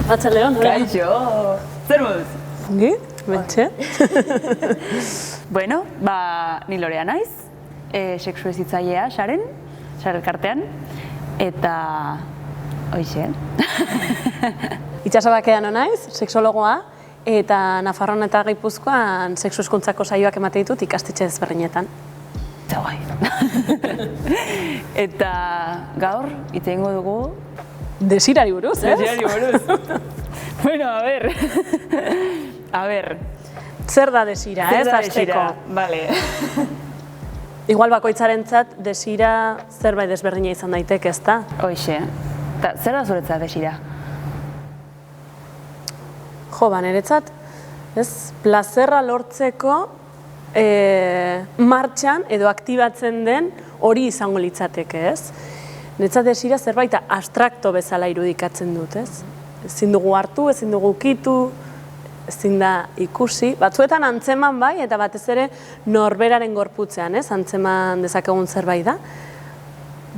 Atxaldeon, Kaixo, zer moduz? Ongi, bentxe. Bueno, ni Lorea naiz, sexu hezitzailea Saren elkartean, eta hoixe. Itxaso Bakeano naiz, sexologoa, eta Nafarroan eta Gipuzkoan sexu hezkuntzako saioak emate ditut ikastetxe ezberdinetan. Eta guai. Eta gaur, hitz egingo dugu... Desirari buruz, ez? Desirari buruz. Bueno, a ver. Zer da desira, ez? Hasteko. Vale. Igual bakoitzarentzat desira zerbait desberdina izan daiteke, ezta? Hoixe. Eta zer da zuretzat desira? Jo, niretzat, ez? Plazerra lortzeko martxan edo aktibatzen den hori izango litzateke, ez? Niretzat desira zerbait abstrakto bezala irudikatzen dut, ez? Ezin dugu hartu, ezin dugu ukitu, ezin da ikusi. Batzuetan antzeman bai, eta batez ere norberaren gorputzean, ez? Antzeman dezakegun zerbait da.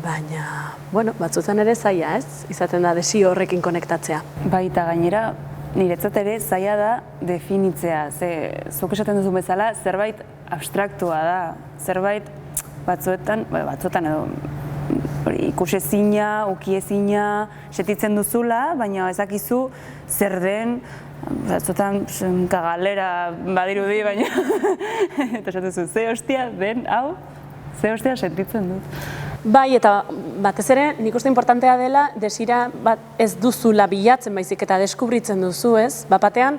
Baina, bueno, batzuetan ere zaila, ez? Izaten da desio horrekin konektatzea. Baita gainera, niretzat ere zaila da definitzea. Zuk esaten duzu bezala, zerbait abstraktua da. Zerbait batzuetan edo ikusezina, ukiezina, setitzen duzula, baina ezakizu zer den, batzuetan kagalera badirudi, baina eta esatuzu, ze hostia den, hau, ze hostia sentitzen dut. Bai, eta batez ere, nik uste importantea dela, desira ez duzula bilatzen baizik eta deskubritzen duzu, ez? Batean,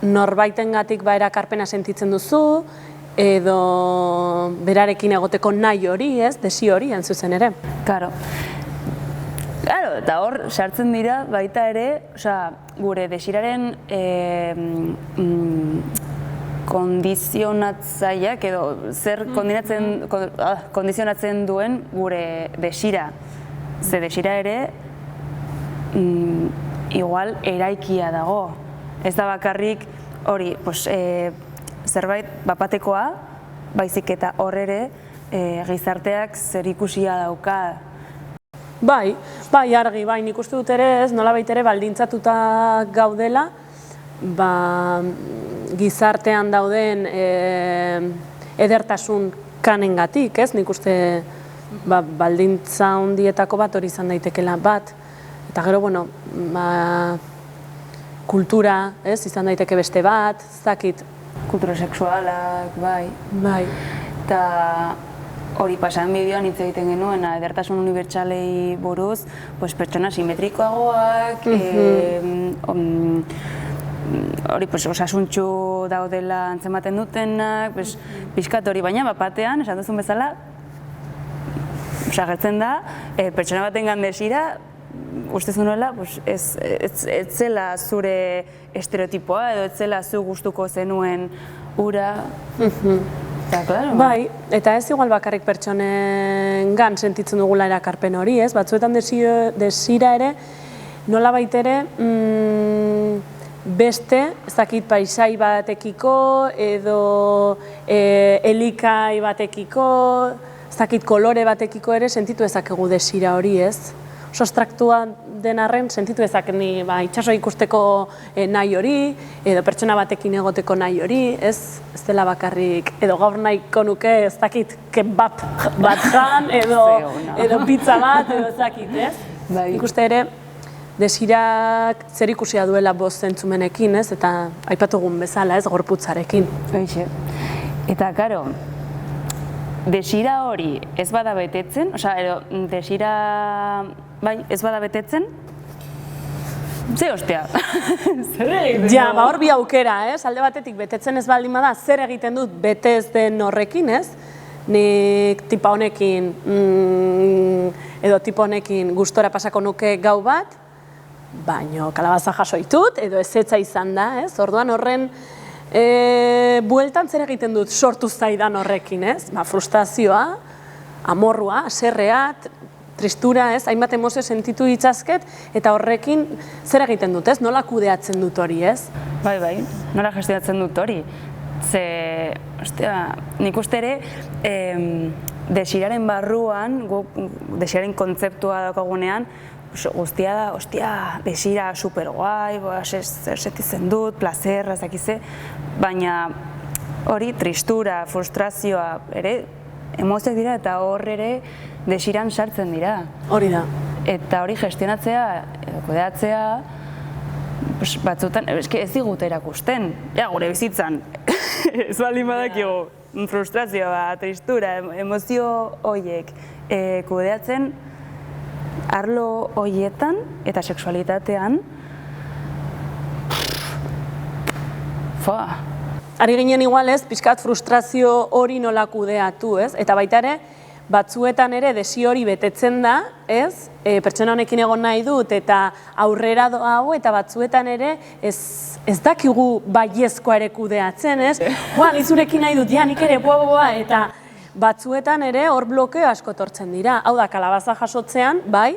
norbaitengatik erakarpena sentitzen duzu, edo berarekin egoteko nahi hori, ez? Desio hori, zuzen ere. Claro, eta hor sartzen dira baita ere, gure desiraren kondizionatzaileak edo zer kondizionatzen duen gure desira. Ze desira ere, igual eraikia dago. Ez da bakarrik hori, zerbait bapatekoa, baizik eta hor ere gizarteak zer ikusia dauka. Bai, argi, nik uste dut ere ez, nolabait ere baldintzatuta gaudela, gizartean dauden edertasun kanengatik, ez? Nik uste baldintza handietako bat hori izan daitekela bat. Eta gero, bueno, kultura, ez? Izan daiteke beste bat, zakit. Kultura sexualak, bai. Bai. Eta hori pasan bideoan hitz egiten genuen, edertasun unibertsalei buruz, pertsona simetrikoagoak, hori osasuntsu daudela antzematen dutenak, pixkat hori, baina bapatean, esan duzun bezala, gertzen da, pertsona batengan desira, uste zunuela, ez zela zure estereotipoa edo ez zela zu gustuko zenuen ura. Bai, eta ez igual bakarrik pertsonengan sentitzen dugula erakarpen hori, ez? Batzuetan desira ere, nolabait ere, beste, ez dakit paisai batekiko edo elikai batekiko, ez dakit kolore batekiko ere sentitu ezakegu desira hori, ez? Oso abstraktua den arren, sentitu ezak itxaso ikusteko nahi hori, edo pertsona batekin egoteko nahi hori, ez dela bakarrik, edo gaur nahiko nuke ez dakit kebab bat jan, edo pizza bat, edo ez dakit, ez? Ikuste ere, desirak zer ikusia duela bost zentzumenekin, ez? Eta aipatugun bezala, ez, gorputzarekin. Eta, karo, desira hori ez bada betetzen, edo desira ez bada betetzen, ze ostea? Ja, hor bi aukera, ez? Alde batetik betetzen ez baldin bada, zer egiten dut betez den horrekin, ez? Nik tipa honekin, edo tipa honekin gustora pasako nuke gau bat, baino kalabaza jasoitut, edo ezetza izan da, ez? Orduan horren bueltan zer egiten dut sortu zaidan horrekin, ez? Frustrazioa, amorrua, haserrea, tristura, ez? Hainbat emozio sentitu ditzazket, eta horrekin zer egiten dut, ez? Nola kudeatzen dut hori, ez? Bai, nola gestionatzen dut hori. Ze, nik uste ere, desiraren barruan, desiraren kontzeptua daukagunean, guztia da, ostia, desira super guai, setitzen dut, plazerra, zakize, baina hori tristura, frustrazioa, ere, emozioak dira eta hor ere desiran sartzen dira. Hori da. Eta hori gestionatzea, edo kudeatzea, batzutan, ez digute erakusten, gure bizitzan, ez baldin badakigu frustrazioa, tristura, emozio horiek kudeatzen arlo horietan eta sexualitatean, Ari ginen igualez, pixkat frustrazio hori nola kudeatu, ez? Eta baita ere, batzuetan ere desi hori betetzen da, ez? Pertsona honekin egon nahi dut eta aurrera doago eta batzuetan ere ez dakigu baiezkoa ere kudeatzen, ez? Ni zurekin nahi dut, nik ere, eta batzuetan ere hor blokeo asko etortzen dira. Hau da, kalabaza jasotzean, bai,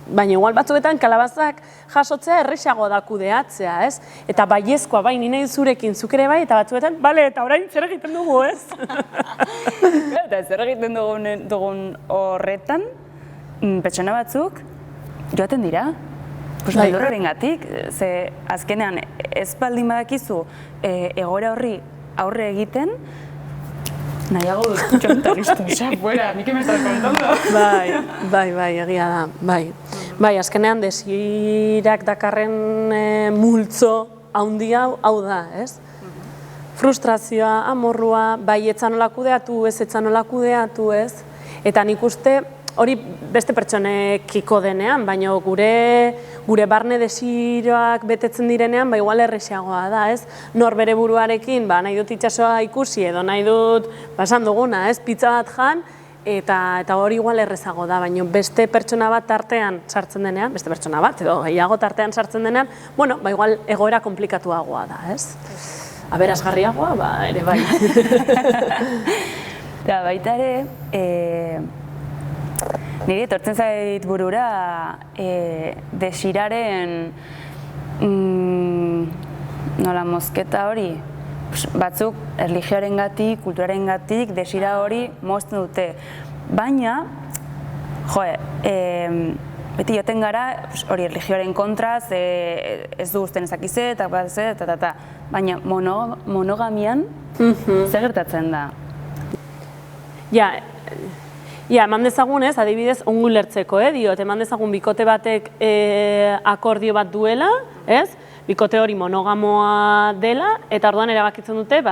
baina igual batzuetan kalabazak jasotzea erresago da kudeatzea, ez? Eta baiezkoa, bai, ni nahi zurekin, zuk ere bai, eta batzuetan, bale, eta orain zer egiten dugu, ez? Eta zer egiten dugun horretan, pertsona batzuk joaten dira. Beldurrarengatik, ze azkenean ez baldin badakizu egoera horri aurre egiten, nahiago dut txontarriztu, fuera, nik me estás contando. Bai, egia da, bai. Bai, azkenean desirak dakarren multzo handia hau da, ez? Frustrazioa, amorrua, bai etzan nola kudeatu, ez etzan nola kudeatu, ez? Eta nik uste hori beste pertsonekiko denean, baina gure barne desiroak betetzen direnean, ba igual erresagoa da, ez? Nor bere buruarekin, ba nahi dut itsasoa ikusi edo nahi dut, esan duguna, ez? Pizza bat jan, eta hori igual errezago da, baina beste pertsona bat tartean sartzen denean, beste pertsona bat edo gehiago tartean sartzen denean, bueno, ba igual egoera komplikatuagoa da, ez? Aberasgarriagoa, ba ere bai. Eta baita ere, niri etortzen zait burura desiraren nola mozketa hori, batzuk erlijioarengatik, kulturarengatik desira hori mozten dute. Baina, beti joten gara hori erlijioaren kontraz, ez du guztien ezakize, eta baina monogamian zer gertatzen da? Ja, eman dezagun ez, adibidez, ongu lertzeko, diot, eman dezagun bikote batek akordio bat duela, ez? Bikote hori monogamoa dela, eta orduan erabakitzen dute,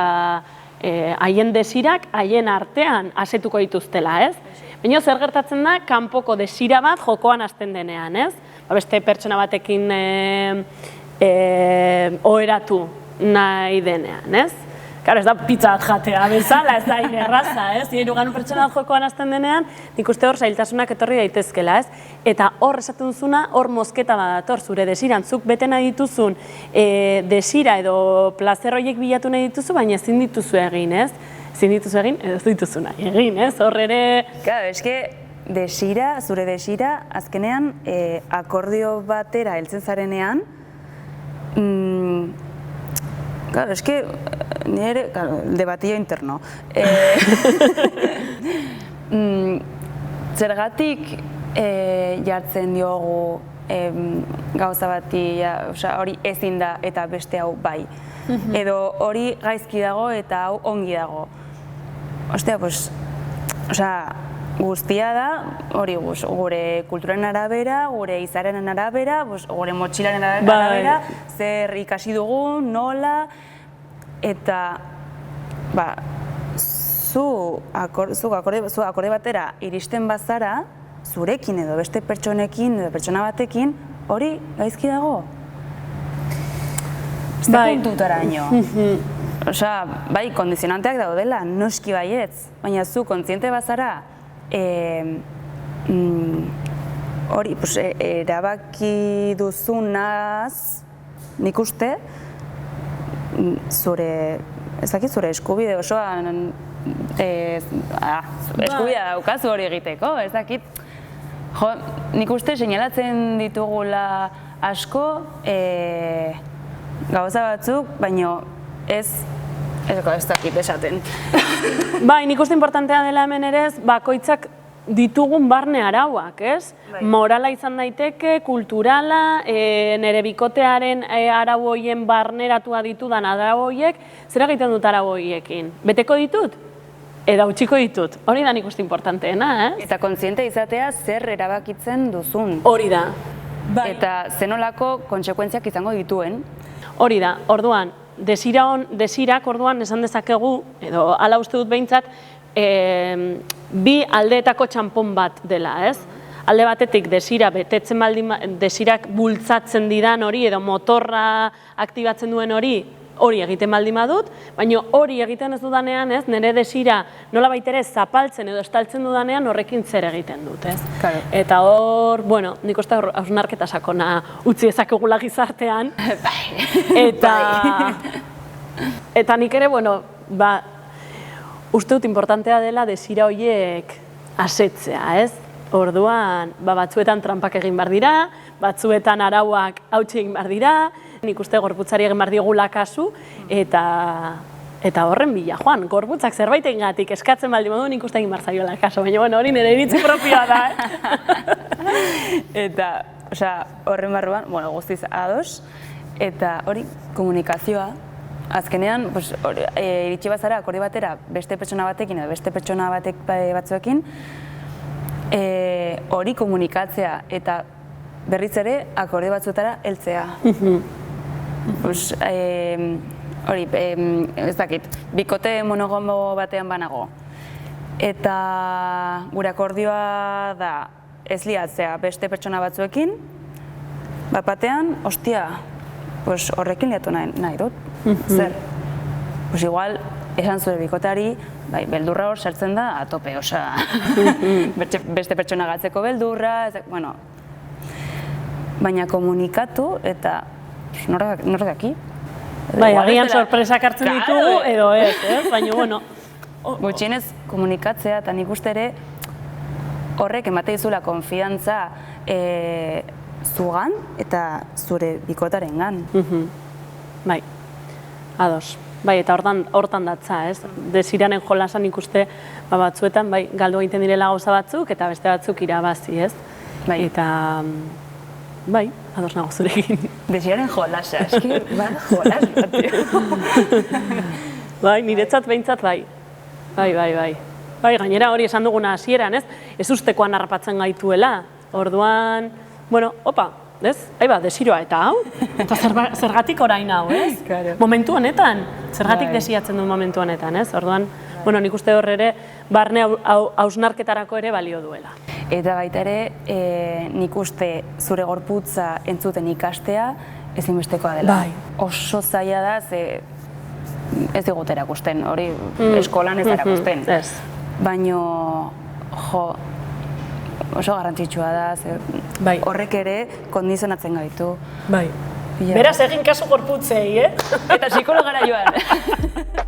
haien desirak, haien artean asetuko dituztela, ez? Baina zer gertatzen da, kanpoko desira bat jokoan hasten denean, ez? Beste pertsona batekin oheratu nahi denean, ez? Claro, ez da pizza bat jatea bezala, ez da erraza, ez? Hirugarren pertsona bat jokoan hasten denean, nik uste hor zailtasunak etorri daitezkela, ez? Eta hor esaten duzuna, hor mozketa badator, zure desiran, zuk bete nahi dituzun desira edo plazer horiek bilatu nahi dituzu, baina ezin dituzu egin, ez? Ezin dituzu egin, edo ez dituzu nahi egin, ez? Hor ere... Claro, eske desira, zure desira, azkenean akordio batera heltzen zarenean, claro, es que nire, claro, el debatillo interno. Zergatik jartzen diogu gauza bati, hori ezin da eta beste hau bai. Edo hori gaizki dago eta hau ongi dago. Ostia, pues, guztia da, hori gure kulturaren arabera, gure izarenen arabera, gure motxilaren arabera, zer ikasi dugu, nola, eta zu akorde batera iristen bazara, zurekin edo beste pertsonekin edo pertsona batekin, hori gaizki dago. Ez da puntutaraino. Bai, kondizionanteak daudela, noski baietz, baina zu kontziente bazara, hori, erabaki duzunaz, nik uste, zure eskubide osoan, eskubidea daukazu hori egiteko, ez dakit. Nik uste seinalatzen ditugula asko gauza batzuk, baina ez dakit esaten. Bai, nik uste importantea dela hemen ere ez, bakoitzak ditugun barne arauak, ez? Morala izan daiteke, kulturala, nire bikotearen arau hoien barneratua ditudan arau hoiek, zer egiten dut arau hoiekin? Beteko ditut? Edo utziko ditut. Hori da nik uste importanteena, ez? Eta kontziente izatea zer erabakitzen duzun. Hori da. Eta zenolako kontsekuentziak izango dituen. Hori da, orduan, desirak orduan esan dezakegu, edo hala uste dut behintzat, bi aldeetako txanpon bat dela, ez? Alde batetik desira betetzen desirak bultzatzen didan hori edo motorra aktibatzen duen hori egiten baldin badut, baina hori egiten ez dudanean, ez? Nire desira nola baitere zapaltzen edo estaltzen dudanean horrekin zer egiten dut, ez? Eta hor, bueno, nik uste hausnarketa sakona utzi ezakegula gizartean. Eta nik ere, bueno, uste dut importantea dela desira horiek asetzea, ez? Orduan, batzuetan trampak egin behar dira, batzuetan arauak hautsi egin behar dira, nik uste gorputzari egin behar diogula kasu, eta horren bila, Joan, gorputzak zerbait egingatik eskatzen baldin modu nik uste egin behar zaiola kasu, baina bueno, hori nire iritzi propioa da, Eta, horren barruan, bueno, guztiz ados, eta hori komunikazioa, azkenean, iritsi bazara akordio batera beste pertsona batekin edo beste pertsona batzuekin, hori komunikatzea eta berriz ere akordio batzuetara heltzea. Hori, ez dakit, bikote monogamo batean banago. Eta gure akordioa da ez liatzea beste pertsona batzuekin, bat batean, ostia, horrekin liatu nahi dut. Zer? Igual, esan zure bikoteari, beldurra hor sartzen da a tope, beste pertsona gatzeko beldurra, bueno, baina komunikatu eta nork daki? Agian sorpresak hartzen ditugu edo ez, baina, bueno. Gutxienez komunikatzea eta nik uste ere horrek emate dizula konfiantza zugan eta zure bikotarengan. Bai. Ados. Bai, eta hortan datza, ez? Desiranen jolasan ikuste batzuetan, bai, galdu egiten direla gauza batzuk, eta beste batzuk irabazi, ez? Bai. Eta, bai, ados nago zurekin. Desiranen jolasa, eski, jolas bat. Bai, niretzat behintzat, bai. Bai, gainera hori esan duguna hasieran, ez? Ez ustekoan harrapatzen gaituela. Orduan, bueno, opa, ez? Desiroa eta hau, eta zergatik orain hau, ez? Momentu honetan, zergatik desiatzen du momentu honetan, ez? Orduan, bueno, nik uste hor ere, barne hausnarketarako ere balio duela. Eta baita ere, nik uste zure gorputza entzuten ikastea ezinbestekoa dela. Oso zaila da, ze ez digut erakusten, hori eskolan ez erakusten. Baina, oso garrantzitsua da, horrek ere kondizionatzen gaitu. Beraz, egin kasu gorputzei, Eta psikologara joan.